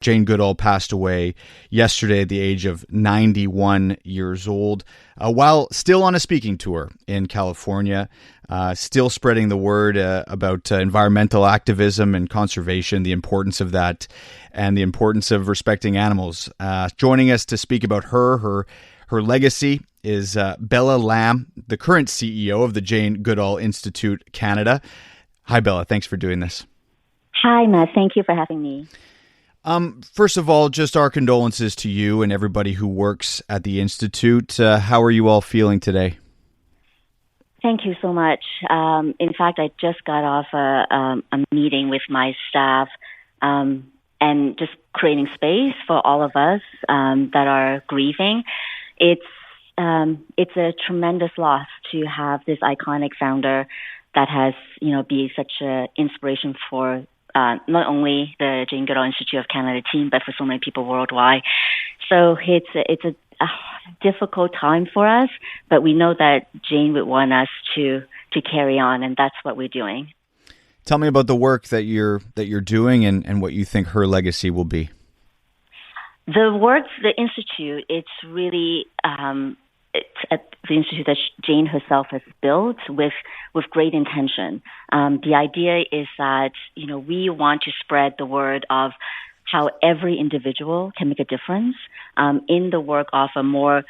Jane Goodall passed away yesterday at the age of 91 years old, while still on a speaking tour in California, still spreading the word about environmental activism and conservation, the importance of that, and the importance of respecting animals. Joining us to speak about her legacy is Bella Lam, the current CEO of the Jane Goodall Institute Canada. Hi, Bella. Thanks for doing this. Hi, Matt. Thank you for having me. First of all, just our condolences to you and everybody who works at the Institute. How are you all feeling today? Thank you so much. In fact, I just got off a meeting with my staff and just creating space for all of us that are grieving. It's a tremendous loss to have this iconic founder that has, be such an inspiration for not only the Jane Goodall Institute of Canada team, but for so many people worldwide. So it's a difficult time for us, but we know that Jane would want us to carry on, and that's what we're doing. Tell me about the work that you're doing and what you think her legacy will be. The Institute, it's really it's at the Institute that Jane herself has built with great intention. The idea is that, we want to spread the word of how every individual can make a difference in the work of a more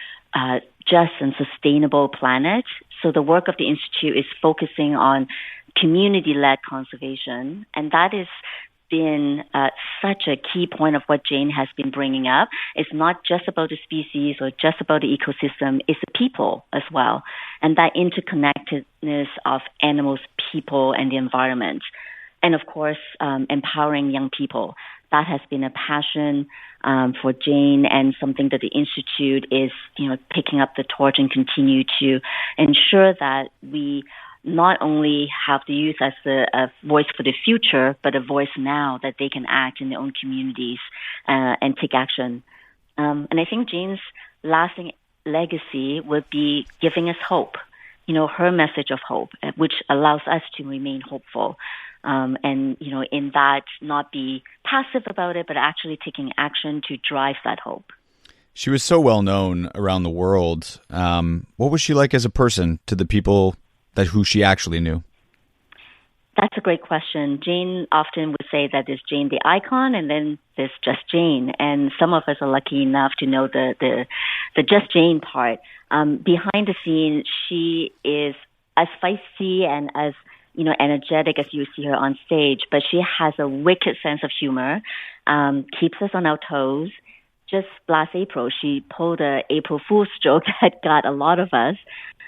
just and sustainable planet. So the work of the Institute is focusing on community-led conservation, and that is been such a key point of what Jane has been bringing up. It's not just about the species or just about the ecosystem, it's the people as well. And that interconnectedness of animals, people, and the environment. And of course, empowering young people. That has been a passion for Jane and something that the Institute is, picking up the torch and continue to ensure that we not only have the youth as a voice for the future, but a voice now that they can act in their own communities and take action. And I think Jane's lasting legacy would be giving us hope, her message of hope, which allows us to remain hopeful. And, in that, not be passive about it, but actually taking action to drive that hope. She was so well known around the world. What was she like as a person to the people who she actually knew? That's a great question. Jane often would say that there's Jane the icon, and then there's just Jane. And some of us are lucky enough to know the just Jane part. Behind the scenes, she is as feisty and as energetic as you see her on stage, but she has a wicked sense of humor, keeps us on our toes. Just last April, she pulled a April Fool's joke that got a lot of us.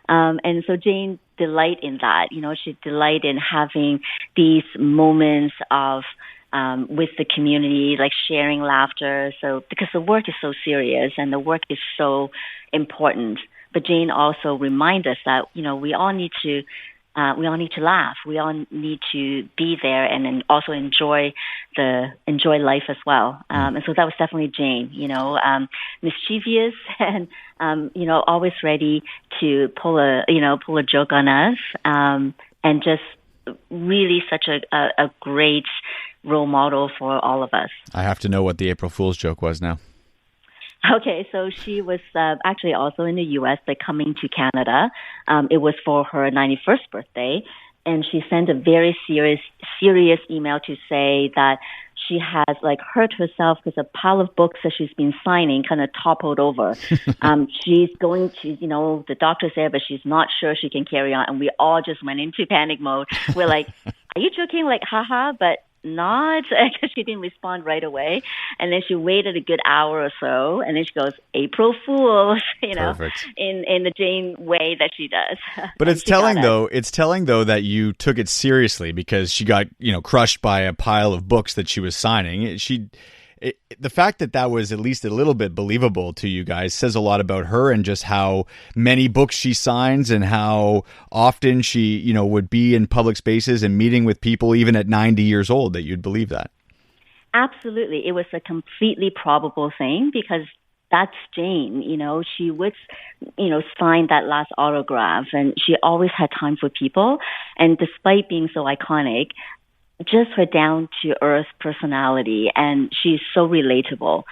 And so Jane delight in that. She delight in having these moments of with the community, like sharing laughter. So because the work is so serious and the work is so important, but Jane also reminds us that we all need to laugh. We all need to be there and then also enjoy life as well. And so that was definitely Jane, mischievous and, always ready to pull a joke on us. And just really such a great role model for all of us. I have to know what the April Fool's joke was now. Okay, so she was actually also in the U.S., but coming to Canada. It was for her 91st birthday, and she sent a very serious email to say that she has hurt herself because a pile of books that she's been signing kind of toppled over. She's going to, the doctor's there, but she's not sure she can carry on, and we all just went into panic mode. We're like, are you joking? Haha, but not, because she didn't respond right away. And then she waited a good hour or so, and then she goes, April Fools, Perfect. in the Jane way that she does. But it's telling though that you took it seriously, because she got, crushed by a pile of books that she was signing. The fact that was at least a little bit believable to you guys says a lot about her and just how many books she signs and how often she, would be in public spaces and meeting with people even at 90 years old, that you'd believe that. Absolutely. It was a completely probable thing because that's Jane. She would, sign that last autograph, and she always had time for people. And despite being so iconic, just her down-to-earth personality, and she's so relatable.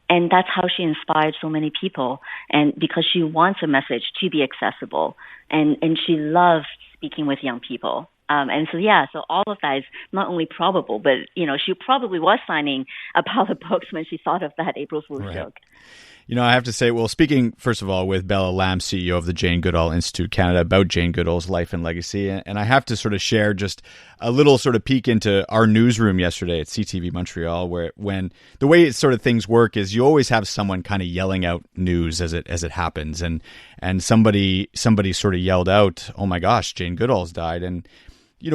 And that's how she inspired so many people, and because she wants her message to be accessible, and she loves speaking with young people. And so all of that is not only probable, but, she probably was signing a pile of books when she thought of that April Fool's joke. I have to say, well, speaking, first of all, with Bella Lam, CEO of the Jane Goodall Institute Canada, about Jane Goodall's life and legacy, and I have to sort of share just a little sort of peek into our newsroom yesterday at CTV Montreal, where when the way sort of things work is you always have someone kind of yelling out news as it happens, and somebody sort of yelled out, "Oh my gosh, Jane Goodall's died," and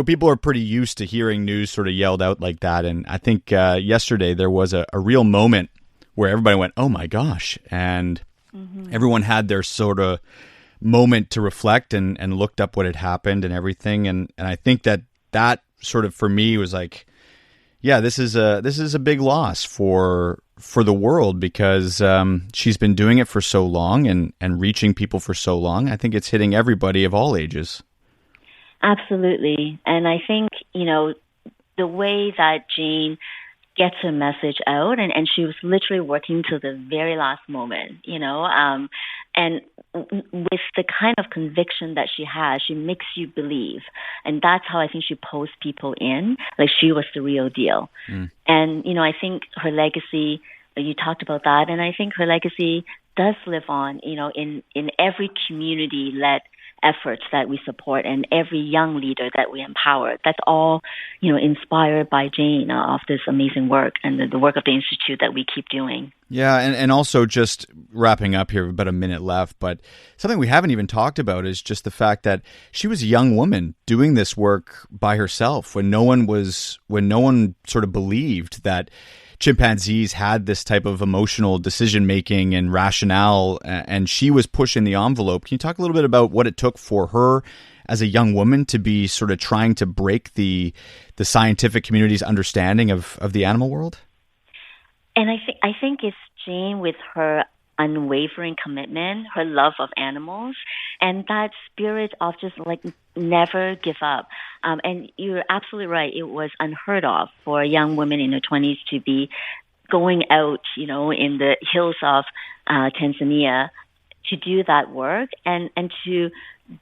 people are pretty used to hearing news sort of yelled out like that, and I think yesterday there was a real moment where everybody went, "Oh my gosh," and everyone had their sort of moment to reflect and looked up what had happened and everything, and I think that sort of for me was like, yeah, this is a big loss for the world, because she's been doing it for so long and reaching people for so long. I think it's hitting everybody of all ages. Absolutely, and I think the way that Jane gets her message out, and she was literally working to the very last moment, and with the kind of conviction that she has, she makes you believe, and that's how I think she pulls people in, like she was the real deal. And I think her legacy, you talked about that, and I think her legacy does live on, in every community-led efforts that we support and every young leader that we empower. That's all, inspired by Jane of this amazing work and the work of the Institute that we keep doing. Yeah, and also just wrapping up here, about a minute left, but something we haven't even talked about is just the fact that she was a young woman doing this work by herself when no one sort of believed that chimpanzees had this type of emotional decision making and rationale, and she was pushing the envelope. Can you talk a little bit about what it took for her as a young woman to be sort of trying to break the scientific community's understanding of the animal world? And I think it's Jane with her unwavering commitment, her love of animals, and that spirit of just like never give up. And you're absolutely right. It was unheard of for a young woman in her 20s to be going out, in the hills of Tanzania to do that work and to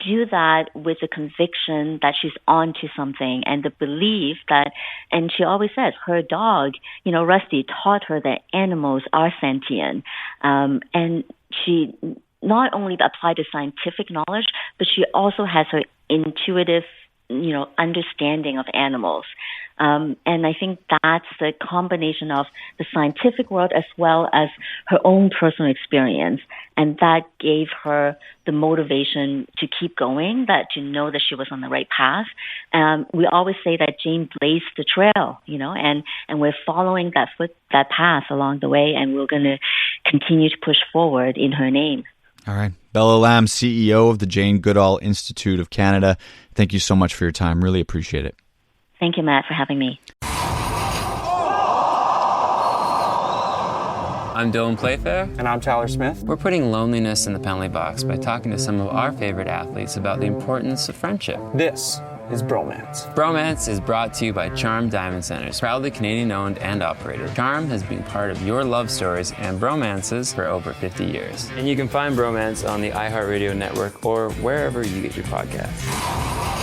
do that with the conviction that she's onto something and the belief that, and she always says her dog, Rusty, taught her that animals are sentient. And she not only applied the scientific knowledge, but she also has her intuitive, understanding of animals. And I think that's the combination of the scientific world as well as her own personal experience. And that gave her the motivation to keep going, to know that she was on the right path. We always say that Jane blazed the trail, and we're following that path along the way, and we're going to continue to push forward in her name. All right. Bella Lam, CEO of the Jane Goodall Institute of Canada. Thank you so much for your time. Really appreciate it. Thank you, Matt, for having me. I'm Dylan Playfair. And I'm Tyler Smith. We're putting loneliness in the penalty box by talking to some of our favorite athletes about the importance of friendship. This is Bromance. Bromance is brought to you by Charm Diamond Centers, proudly Canadian-owned and operated. Charm has been part of your love stories and bromances for over 50 years. And you can find Bromance on the iHeartRadio network or wherever you get your podcasts.